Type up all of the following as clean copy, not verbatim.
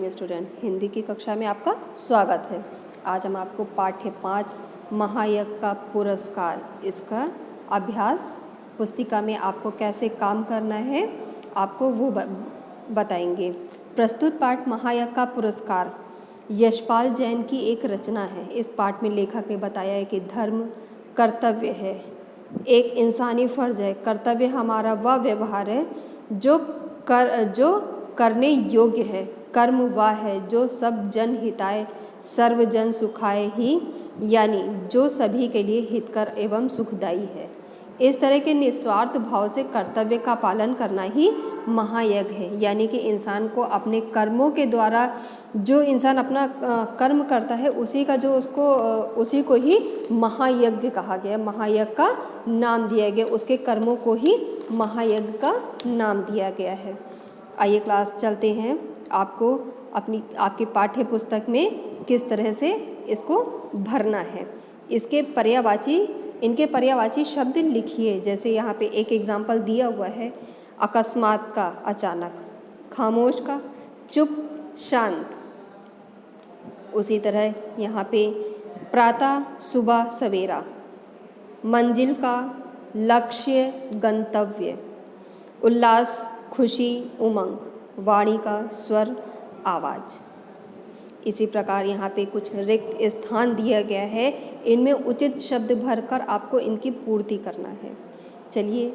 Dear student, Hindi की कक्षा में आपका स्वागत है। आज हम आपको पाठ्य 5 महायज्ञ का पुरस्कार इसका अभ्यास पुस्तिका में आपको कैसे काम करना है आपको वो बताएंगे। प्रस्तुत पाठ महायज्ञ का पुरस्कार यशपाल जैन की एक रचना है। इस पाठ में लेखक ने बताया है कि धर्म कर्तव्य है, एक इंसानी फर्ज है। कर्तव्य हमारा वह व्यवहार है जो करने योग्य है। कर्म वह है जो सब जन हिताय सर्व जन सुखाय ही, यानी जो सभी के लिए हितकर एवं सुखदायी है। इस तरह के निस्वार्थ भाव से कर्तव्य का पालन करना ही महायज्ञ है। यानी कि इंसान को अपने कर्मों के द्वारा जो इंसान अपना कर्म करता है उसी को ही महायज्ञ कहा गया, महायज्ञ का नाम दिया गया, उसके कर्मों को ही महायज्ञ का नाम दिया गया है। आइए क्लास चलते हैं। आपकी पाठ्य पुस्तक में किस तरह से इसको भरना है, इनके पर्यायवाची शब्द लिखिए। जैसे यहाँ पे एक एग्जाम्पल दिया हुआ है, अकस्मात का अचानक, खामोश का चुप शांत। उसी तरह यहाँ पे प्रातः सुबह सवेरा, मंजिल का लक्ष्य गंतव्य, उल्लास खुशी उमंग, वाणी का स्वर आवाज़। इसी प्रकार यहाँ पे कुछ रिक्त स्थान दिया गया है, इनमें उचित शब्द भरकर आपको इनकी पूर्ति करना है। चलिए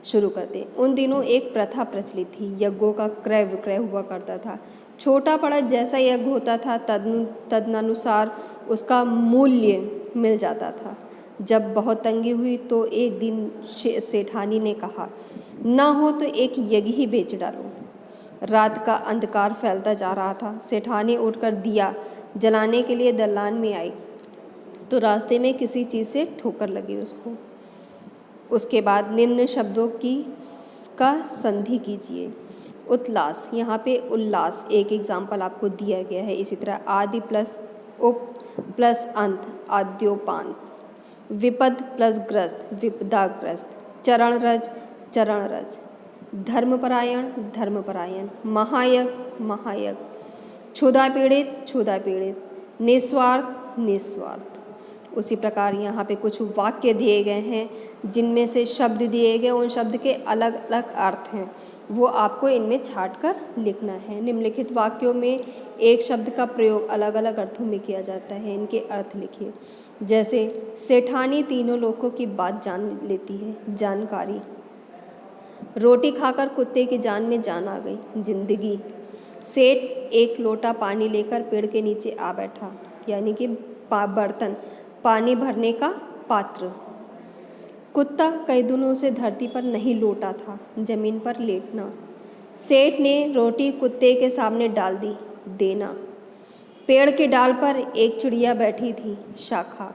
शुरू करते हैं। उन दिनों एक प्रथा प्रचलित थी, यज्ञों का क्रय विक्रय हुआ करता था। छोटा बड़ा जैसा यज्ञ होता था तदनुसार उसका मूल्य मिल जाता था। जब बहुत तंगी हुई तो एक दिन सेठानी ने कहा, ना हो तो एक यज्ञ ही बेच डालो। रात का अंधकार फैलता जा रहा था। सेठानी उठकर दिया जलाने के लिए दलान में आई तो रास्ते में किसी चीज़ से ठोकर लगी उसको। उसके बाद निम्न शब्दों का संधि कीजिए। उल्लास, यहाँ पे उल्लास एक एग्जाम्पल आपको दिया गया है। इसी तरह आदि प्लस उप प्लस अंत आद्योपांत, विपद प्लस ग्रस्त विपदाग्रस्त, चरणरज चरणरज, धर्मपरायण, महायज्ञ, क्षुधा पीड़ित, निस्वार्थ। उसी प्रकार यहाँ पे कुछ वाक्य दिए गए हैं जिनमें से शब्द दिए गए, उन शब्द के अलग अलग अर्थ हैं, वो आपको इनमें छाट कर लिखना है। निम्नलिखित वाक्यों में एक शब्द का प्रयोग अलग अलग अर्थों में किया जाता है, इनके अर्थ लिखिए। जैसे सेठानी तीनों लोगों की बात जान लेती है, जानकारी। रोटी खाकर कुत्ते की जान में जान आ गई, जिंदगी। सेठ एक लोटा पानी लेकर पेड़ के नीचे आ बैठा, यानी कि बर्तन, पानी भरने का पात्र। कुत्ता कई दिनों से धरती पर नहीं लौटा था, जमीन पर लेटना। सेठ ने रोटी कुत्ते के सामने डाल दी, देना। पेड़ के डाल पर एक चिड़िया बैठी थी, शाखा।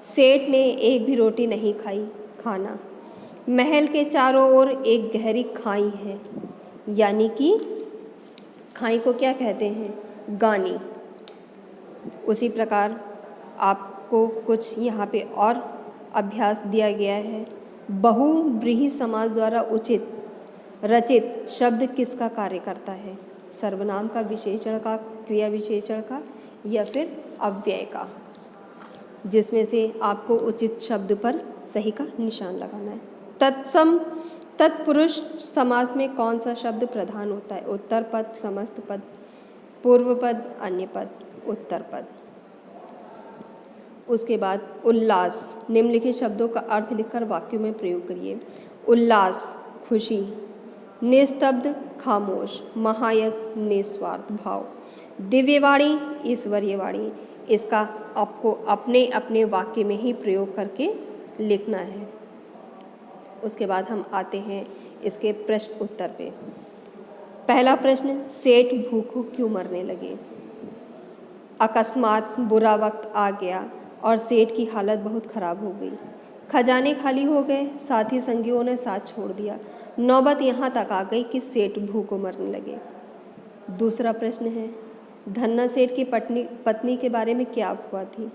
सेठ ने एक भी रोटी नहीं खाई, खाना। महल के चारों ओर एक गहरी खाई है, यानी कि खाई को क्या कहते हैं, गानी। उसी प्रकार आपको कुछ यहाँ पे और अभ्यास दिया गया है। बहुव्रीहि समास द्वारा उचित रचित शब्द किसका कार्य करता है, सर्वनाम का, विशेषण का, क्रिया विशेषण का या फिर अव्यय का, जिसमें से आपको उचित शब्द पर सही का निशान लगाना है। तत्पुरुष समास में कौन सा शब्द प्रधान होता है, उत्तर पद, समस्त पद, पूर्व पद, अन्य पद, उत्तर पद। उसके बाद उल्लास, निम्नलिखित शब्दों का अर्थ लिखकर वाक्यों में प्रयोग करिए। उल्लास खुशी, निस्तब्ध खामोश, महायज्ञ निस्वार्थ भाव, दिव्यवाणी ईश्वरीय वाणी। इसका आपको अपने अपने वाक्य में ही प्रयोग करके लिखना है। उसके बाद हम आते हैं इसके प्रश्न उत्तर पे। पहला प्रश्न, सेठ भूखों क्यों मरने लगे। अकस्मात बुरा वक्त आ गया और सेठ की हालत बहुत खराब हो गई। खजाने खाली हो गए, साथी संगियों ने साथ छोड़ दिया। नौबत यहाँ तक आ गई कि सेठ भूखों मरने लगे। दूसरा प्रश्न है, धन्ना सेठ की पत्नी के बारे में क्या अफवाह थी।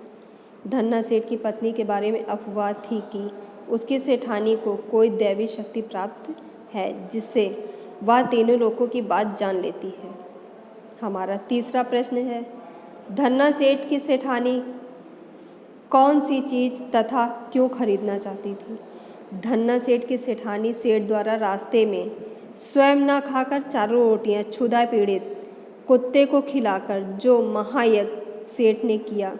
धन्ना सेठ की पत्नी के बारे में अफवाह थी कि उसकी सेठानी को कोई दैवी शक्ति प्राप्त है, जिससे वह तीनों लोगों की बात जान लेती है। हमारा तीसरा प्रश्न है, धन्ना सेठ की सेठानी कौन सी चीज़ तथा क्यों खरीदना चाहती थी? धन्ना सेठ की सेठानी सेठ द्वारा रास्ते में स्वयं न खाकर चारों रोटियां क्षुधा पीड़ित कुत्ते को खिलाकर जो महायज्ञ सेठ ने किया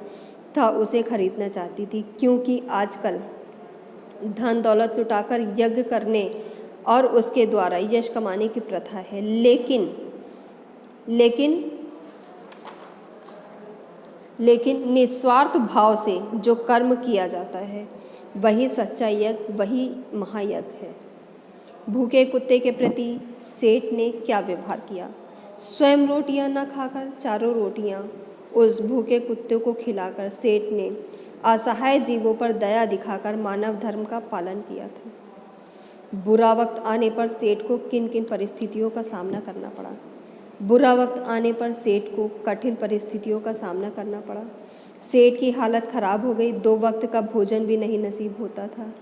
था उसे खरीदना चाहती थी, क्योंकि आजकल धन दौलत लुटाकर यज्ञ करने और उसके द्वारा यश कमाने की प्रथा है। लेकिन निस्वार्थ भाव से जो कर्म किया जाता है वही सच्चा यज्ञ, वही महायज्ञ है। भूखे कुत्ते के प्रति सेठ ने क्या व्यवहार किया? स्वयं रोटियां न खाकर चारों रोटियां उस भूखे कुत्ते को खिलाकर सेठ ने असहाय जीवों पर दया दिखाकर मानव धर्म का पालन किया था। बुरा वक्त आने पर सेठ को किन किन परिस्थितियों का सामना करना पड़ा? बुरा वक्त आने पर सेठ को कठिन परिस्थितियों का सामना करना पड़ा। सेठ की हालत खराब हो गई, 2 वक्त का भोजन भी नहीं नसीब होता था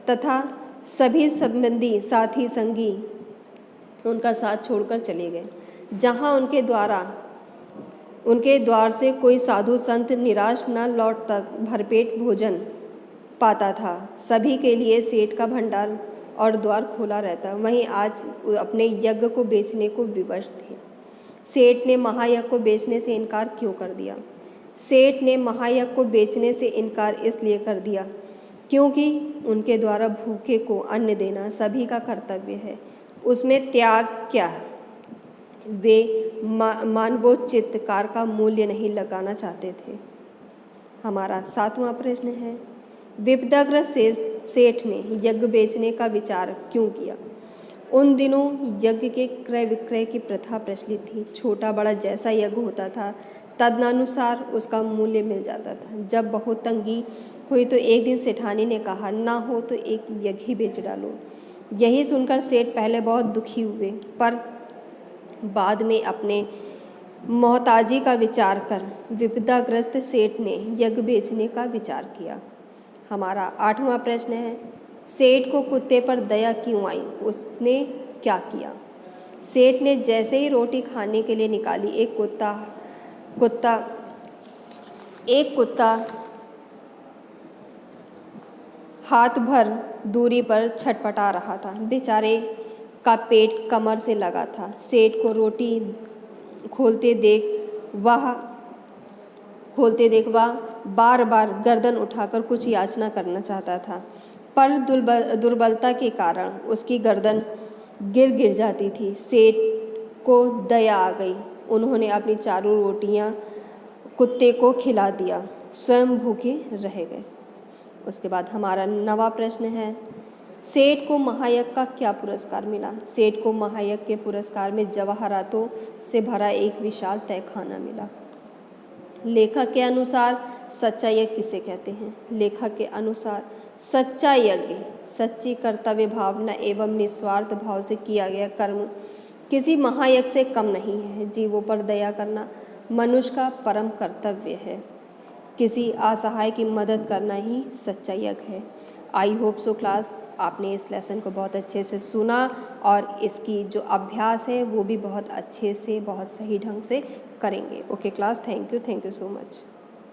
तथा सभी संबंधी साथी संगी उनका साथ छोड़कर चले गए। जहाँ उनके द्वार से कोई साधु संत निराश न लौटता भरपेट भोजन पाता था। सभी के लिए सेठ का भंडार और द्वार खुला रहता। वहीं आज अपने यज्ञ को बेचने को विवश थे। सेठ ने महायज्ञ को बेचने से इनकार क्यों कर दिया? सेठ ने महायज्ञ को बेचने से इनकार इसलिए कर दिया क्योंकि उनके द्वारा भूखे को अन्न देना सभी का कर्तव्य है। उसमें त्याग क्या है? वे मानवोचित कार का मूल्य नहीं लगाना चाहते थे। हमारा 7वां प्रश्न है, विपदाग्रस्त सेठ ने यज्ञ बेचने का विचार क्यों किया? उन दिनों यज्ञ के क्रय विक्रय की प्रथा प्रचलित थी। छोटा बड़ा जैसा यज्ञ होता था तदनुसार उसका मूल्य मिल जाता था। जब बहुत तंगी हुई तो एक दिन सेठानी ने कहा, ना हो तो एक यज्ञ ही बेच डालो। यही सुनकर सेठ पहले बहुत दुखी हुए, पर बाद में अपने मोहताजी का विचार कर विपदाग्रस्त सेठ ने यज्ञ बेचने का विचार किया। हमारा 8वां प्रश्न है, सेठ को कुत्ते पर दया क्यों आई? उसने क्या किया? सेठ ने जैसे ही रोटी खाने के लिए निकाली, एक कुत्ता हाथ भर दूरी पर छटपटा रहा था। बेचारे का पेट कमर से लगा था। सेठ को रोटी खोलते देख वह बार बार गर्दन उठाकर कुछ याचना करना चाहता था, पर दुर्बलता के कारण उसकी गर्दन गिर जाती थी। सेठ को दया आ गई। उन्होंने अपनी चारों रोटियां कुत्ते को खिला दिया, स्वयं भूखे रह गए। उसके बाद हमारा 9वां प्रश्न है, सेठ को महायज्ञ का क्या पुरस्कार मिला? सेठ को महायज्ञ के पुरस्कार में जवाहरातों से भरा एक विशाल तहखाना मिला। लेखक के अनुसार सच्चा यज्ञ किसे कहते हैं? लेखक के अनुसार सच्चा यज्ञ सच्ची कर्तव्य भावना एवं निस्वार्थ भाव से किया गया कर्म किसी महायज्ञ से कम नहीं है। जीवों पर दया करना मनुष्य का परम कर्तव्य है। किसी असहाय की मदद करना ही सच्चा यज्ञ है। आई होप सो क्लास आपने इस लेसन को बहुत अच्छे से सुना और इसकी जो अभ्यास है वो भी बहुत अच्छे से बहुत सही ढंग से करेंगे। Okay class, thank you so much.